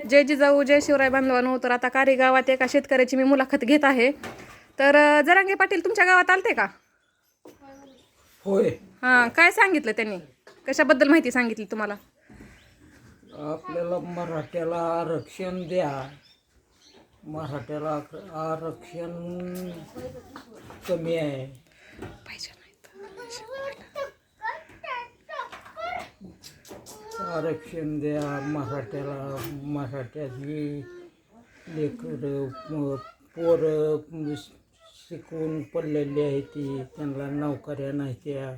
जय जिजाऊ जय शिवराय बांधवांनो. तर आता कारी गावात एका शेतकऱ्याची मी मुलाखत घेत आहे. तर जरांगे पाटील तुमच्या गावात आलते का? होय. हां, काय सांगितलं त्यांनी? कशाबद्दल माहिती सांगितली तुम्हाला? आपल्याला मराठ्याला आरक्षण द्या, मराठ्याला आरक्षण कमी आहे. आरक्षण द्या मराठ्याला, मराठ्याची लेकरं पोरं शिकून पडलेली आहे ती, त्यांना नोकऱ्या नाही त्या.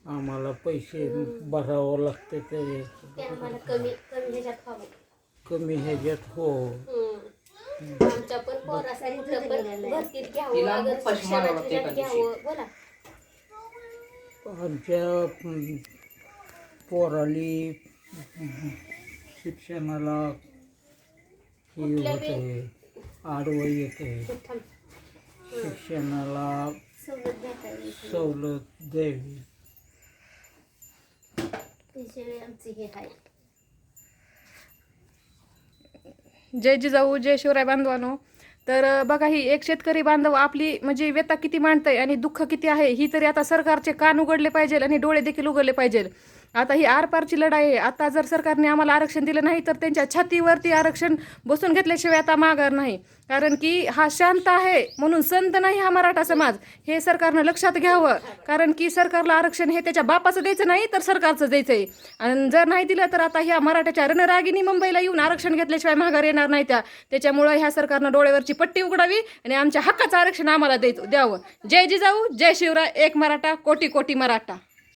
आम्हाला पैसे भरावं लागते ते कमी ह्याच्यात हो. आमच्या पण पोरासाठी भरतीत घ्यावं, शिक्षणात घ्यावं. बोला. आमच्या पोराली शिक्षणाला हे होते, आडवं येते, शिक्षणाला सवलत द्यावी. जय जिजाऊ जय शिवराय बांधवांनो. तर बघा, ही एक शेतकरी बांधव आपली म्हणजे व्यथा किती मांडतंय आणि दुःख किती आहे ही तरी आता सरकारचे कान उघडले पाहिजे आणि डोळे देखील उघडले पाहिजे. आता ही आरपारची लढाई आहे. आता जर सरकारने आम्हाला आरक्षण दिलं नाही तर त्यांच्या छातीवरती आरक्षण बसून घेतल्याशिवाय आता माघार नाही. कारण की हा शांत आहे म्हणून संत नाही हा मराठा समाज, हे सरकारनं लक्षात घ्यावं. कारण की सरकारला आरक्षण हे त्याच्या बापाचं द्यायचं नाही तर सरकारचं द्यायचं आहे. आणि जर नाही दिलं तर आता ह्या मराठ्याच्या रणरागिनी मुंबईला येऊन आरक्षण घेतल्याशिवाय माघार येणार नाही त्या. त्याच्यामुळं ह्या सरकारनं डोळ्यावरची पट्टी उघडावी आणि आमच्या हक्काचं आरक्षण आम्हाला द्यावं. जय जिजाऊ जय शिवराय, एक मराठा कोटी कोटी मराठा.